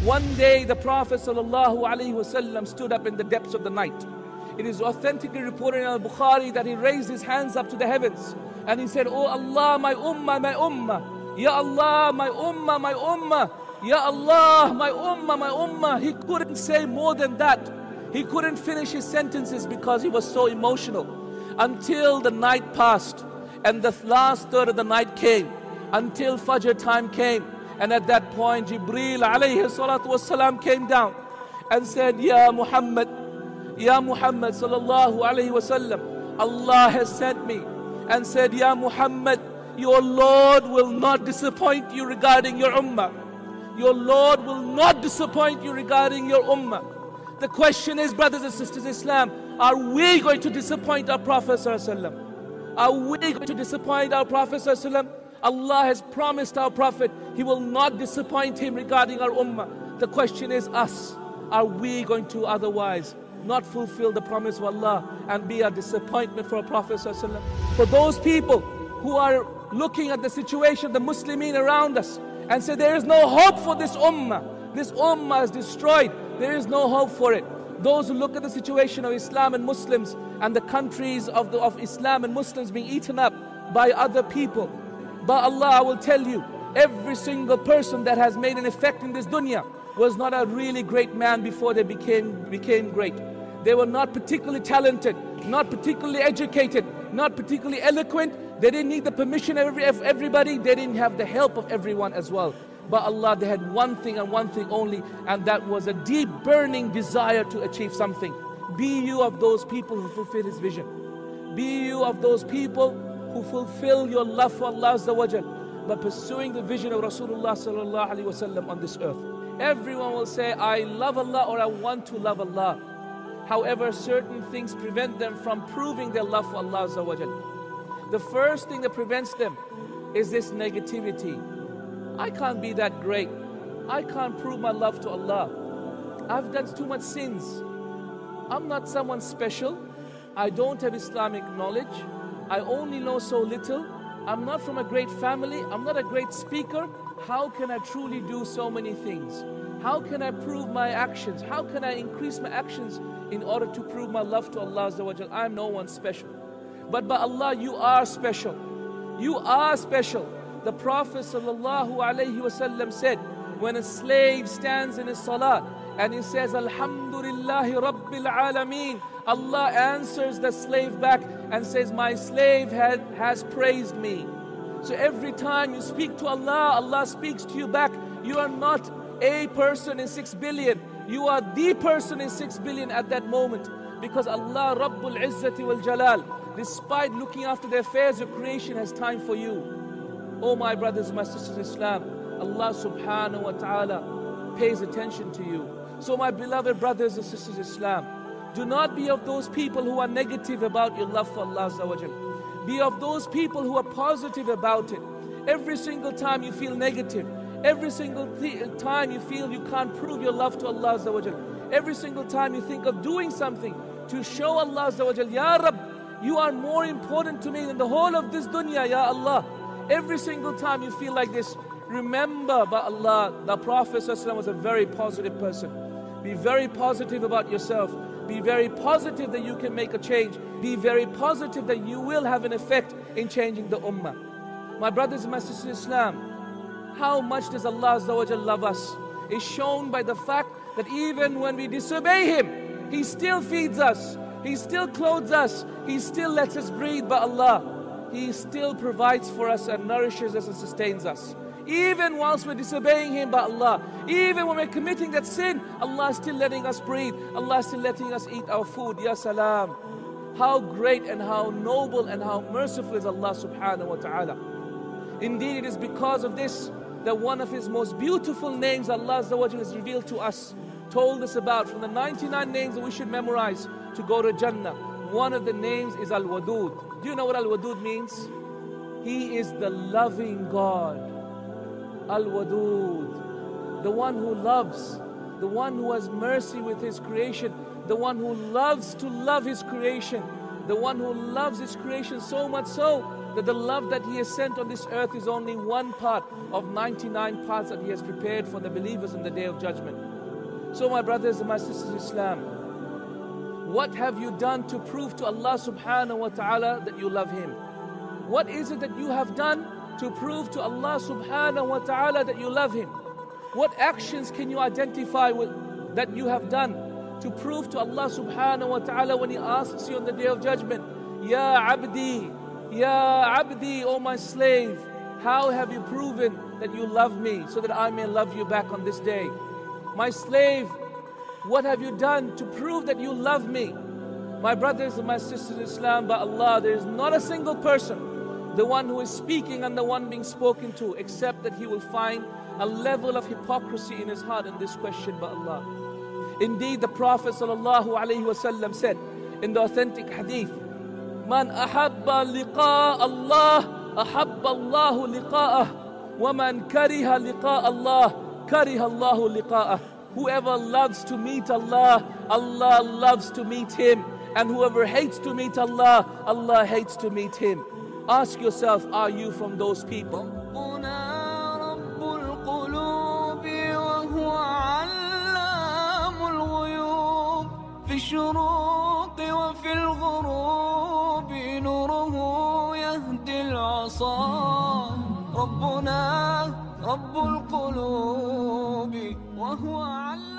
One day the Prophet ﷺ stood up in the depths of the night. It is authentically reported in Al-Bukhari that he raised his hands up to the heavens and he said, "Oh Allah, my ummah, my ummah. Ya Allah, my ummah, my ummah. Ya Allah, my ummah, my ummah." He couldn't say more than that. He couldn't finish his sentences because he was so emotional. Until the night passed and the last third of the night came, until Fajr time came. And at that point, Jibreel alayhi salatu wasalam came down and said, Ya Muhammad sallallahu alayhi wasallam, Allah has sent me and said, Ya Muhammad, your Lord will not disappoint you regarding your ummah. Your Lord will not disappoint you regarding your ummah. The question is, brothers and sisters in Islam, are we going to disappoint our Prophet sallallahu alaihi wasallam? Are we going to disappoint our Prophet sallallahu alaihi wasallam? Allah has promised our Prophet He will not disappoint him regarding our ummah. The question is us. Are we going to otherwise not fulfill the promise of Allah and be a disappointment for our Prophet ﷺ? For those people who are looking at the situation of the Muslimin around us and say there is no hope for this ummah is destroyed, there is no hope for it. Those who look at the situation of Islam and Muslims and the countries of Islam and Muslims being eaten up by other people, but Allah, I will tell you, every single person that has made an effect in this dunya was not a really great man before they became great. They were not particularly talented, not particularly educated, not particularly eloquent. They didn't need the permission of everybody. They didn't have the help of everyone as well. But Allah, they had one thing and one thing only, and that was a deep burning desire to achieve something. Be you of those people who fulfill His vision. Be you of those people who fulfill your love for Allah Azza wa Jal by pursuing the vision of Rasulullah sallallahu alaihi wasallam on this earth. Everyone will say, I love Allah or I want to love Allah. However, certain things prevent them from proving their love for Allah Azza wa Jal. The first thing that prevents them is this negativity. I can't be that great. I can't prove my love to Allah. I've done too much sins. I'm not someone special. I don't have Islamic knowledge. I only know so little. I'm not from a great family. I'm not a great speaker. How can I truly do so many things? How can I prove my actions? How can I increase my actions in order to prove my love to Allah Azza wa Jal? I'm no one special. But by Allah, you are special. You are special. The Prophet sallallahu alaihi wasallam said, when a slave stands in his salah and he says, Alhamdulillahi Rabbil Alameen, Allah answers the slave back and says, my slave has praised me. So every time you speak to Allah, Allah speaks to you back. You are not a person in 6 billion. You are the person in 6 billion at that moment. Because Allah Rabbul Izzati wal Jalal, despite looking after the affairs of creation, has time for you. Oh my brothers and my sisters in Islam, Allah subhanahu wa ta'ala pays attention to you. So my beloved brothers and sisters in Islam, do not be of those people who are negative about your love for Allah Azza wa Jal. Be of those people who are positive about it. Every single time you feel negative, every single time you feel you can't prove your love to Allah Azza wa Jal, every single time you think of doing something to show Allah Azza wa Jal, Ya Rabb, you are more important to me than the whole of this dunya, Ya Allah. Every single time you feel like this, remember, by Allah, the Prophet ﷺ was a very positive person. Be very positive about yourself. Be very positive that you can make a change. Be very positive that you will have an effect in changing the ummah. My brothers and my sisters in Islam, how much does Allah Azza wa Jal love us is shown by the fact that even when we disobey Him, He still feeds us, He still clothes us, He still lets us breathe by Allah. He still provides for us and nourishes us and sustains us. Even whilst we're disobeying Him by Allah, even when we're committing that sin, Allah is still letting us breathe. Allah is still letting us eat our food. Ya salam. How great and how noble and how merciful is Allah subhanahu wa ta'ala. Indeed, it is because of this that one of His most beautiful names, Allah Azza wa Jalla, has revealed to us, told us about from the 99 names that we should memorize to go to Jannah. One of the names is Al-Wadud. Do you know what Al-Wadud means? He is the loving God. Al-Wadud, the one who loves, the one who has mercy with His creation, the one who loves to love His creation, the one who loves His creation so much so that the love that He has sent on this earth is only one part of 99 parts that He has prepared for the believers in the Day of Judgment. So my brothers and my sisters in Islam, what have you done to prove to Allah subhanahu wa ta'ala that you love Him? What is it that you have done to prove to Allah subhanahu wa ta'ala that you love Him? What actions can you identify with that you have done to prove to Allah subhanahu wa ta'ala when He asks you on the Day of Judgment, Ya Abdi, Ya Abdi, O my slave, how have you proven that you love me so that I may love you back on this day? My slave, what have you done to prove that you love me? My brothers and my sisters in Islam, by Allah, there is not a single person, the one who is speaking and the one being spoken to, except that he will find a level of hypocrisy in his heart in this question by Allah. Indeed, the Prophet ﷺ said in the authentic hadith, Man ahabba liqa Allah, ahabba Allahu liqa'ah, wa man kariha liqa Allah, kariha Allahu liqa'ah. Whoever loves to meet Allah, Allah loves to meet him. And whoever hates to meet Allah, Allah hates to meet him. Ask yourself, are you from those people? في الشروق وفي الغروب نوره يهدي العصا ربنا رب القلوب وهو علام.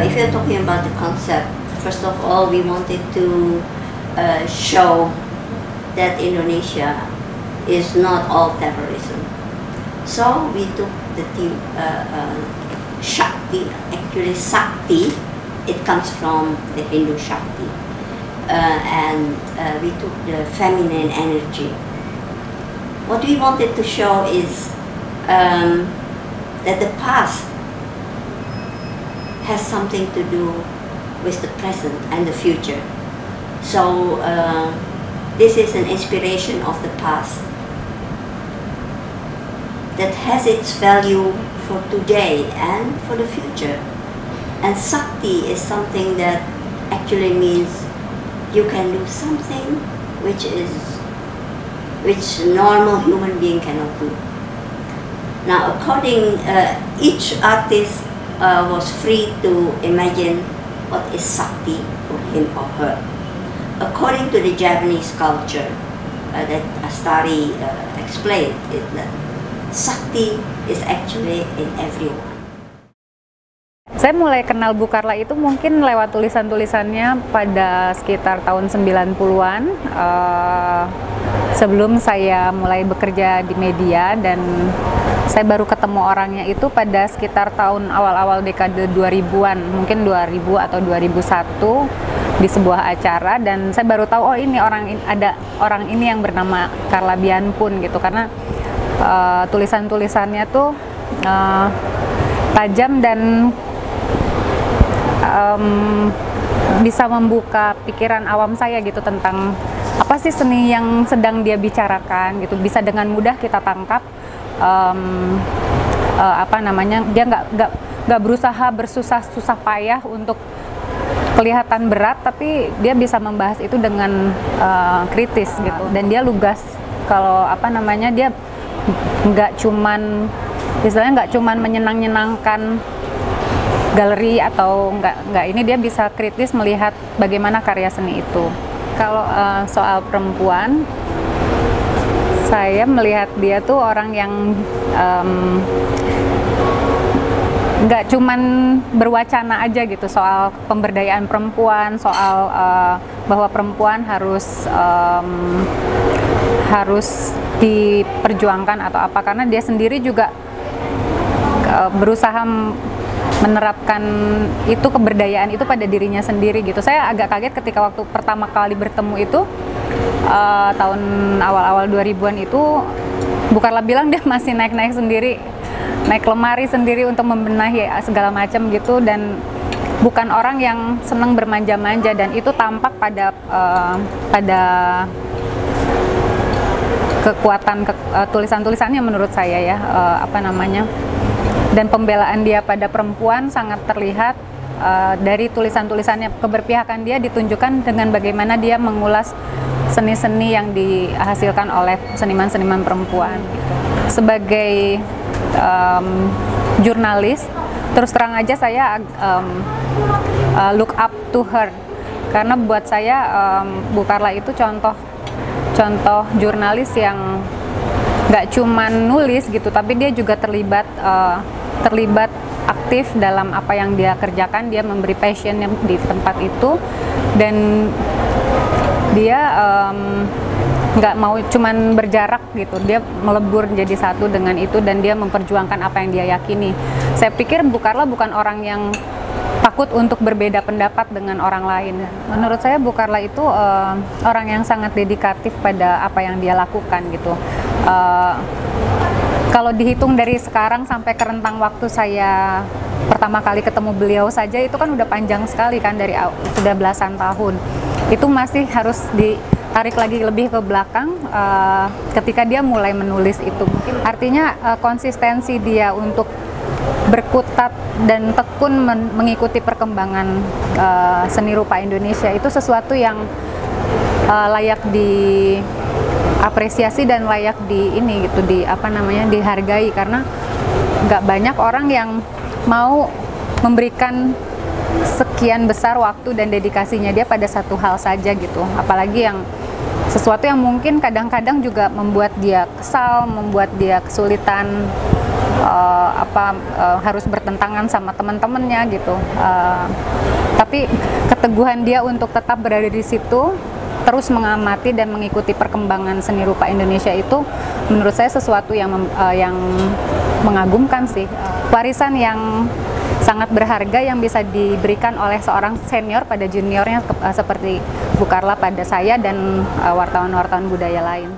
If you're talking about the concept, first of all, we wanted to show that Indonesia is not all terrorism. So we took the theme Shakti. Actually, Sakti, it comes from the Hindu Shakti, and we took the feminine energy. What we wanted to show is that the past has something to do with the present and the future. So this is an inspiration of the past that has its value for today and for the future. And Sakti is something that actually means you can do something which normal human being cannot do. Now, each artist was free to imagine what is Sakti for him or her. According to the Japanese culture, that Astari explained is that Sakti is actually in everyone. Saya mulai kenal Bu Carla itu mungkin lewat tulisan-tulisannya pada sekitar tahun 90-an, sebelum saya mulai bekerja di media, dan saya baru ketemu orangnya itu pada sekitar tahun awal-awal dekade 2000-an, mungkin 2000 atau 2001 di sebuah acara, dan saya baru tahu oh ini ada orang ini yang bernama Carla Bianpun gitu, karena tulisan-tulisannya tuh tajam dan bisa membuka pikiran awam saya gitu tentang apa sih seni yang sedang dia bicarakan gitu, bisa dengan mudah kita tangkap. Dia nggak berusaha bersusah payah untuk kelihatan berat, tapi dia bisa membahas itu dengan kritis gitu, dan dia lugas. Kalau dia nggak cuman menyenangkan galeri atau nggak, ini dia bisa kritis melihat bagaimana karya seni itu. Kalau soal perempuan, saya melihat dia tuh orang yang nggak cuman berwacana aja gitu soal pemberdayaan perempuan, soal bahwa perempuan harus diperjuangkan atau apa, karena dia sendiri juga berusaha menerapkan itu, keberdayaan itu pada dirinya sendiri gitu. Saya agak kaget ketika waktu pertama kali bertemu itu tahun awal-awal 2000-an itu, Bu Carla bilang dia masih naik sendiri, naik lemari sendiri untuk membenahi segala macam gitu, dan bukan orang yang senang bermanja-manja, dan itu tampak pada kekuatan tulisan-tulisannya menurut saya ya, dan pembelaan dia pada perempuan sangat terlihat dari tulisan-tulisannya. Keberpihakan dia ditunjukkan dengan bagaimana dia mengulas seni-seni yang dihasilkan oleh seniman-seniman perempuan gitu. Sebagai jurnalis, terus terang aja saya look up to her, karena buat saya Bu Carla itu contoh jurnalis yang nggak cuman nulis gitu, tapi dia juga terlibat aktif dalam apa yang dia kerjakan. Dia memberi passion di tempat itu, dan dia nggak mau cuman berjarak gitu, dia melebur jadi satu dengan itu, dan dia memperjuangkan apa yang dia yakini. Saya pikir Bu Carla bukan orang yang takut untuk berbeda pendapat dengan orang lain. Menurut saya Bu Carla itu orang yang sangat dedikatif pada apa yang dia lakukan gitu. Kalau dihitung dari sekarang sampai ke rentang waktu saya pertama kali ketemu beliau saja, itu kan udah panjang sekali kan, dari sudah belasan tahun. Itu masih harus ditarik lagi lebih ke belakang ketika dia mulai menulis itu. Artinya konsistensi dia untuk berkutat dan tekun mengikuti perkembangan seni rupa Indonesia itu sesuatu yang layak diapresiasi dan layak dihargai, karena nggak banyak orang yang mau memberikan sekian besar waktu dan dedikasinya dia pada satu hal saja gitu, apalagi yang sesuatu yang mungkin kadang-kadang juga membuat dia kesal, membuat dia kesulitan, harus bertentangan sama teman-temannya gitu. Tapi keteguhan dia untuk tetap berada di situ, terus mengamati dan mengikuti perkembangan seni rupa Indonesia itu menurut saya sesuatu yang mengagumkan sih. Warisan yang sangat berharga yang bisa diberikan oleh seorang senior pada juniornya seperti Bu Carla pada saya dan wartawan-wartawan budaya lain.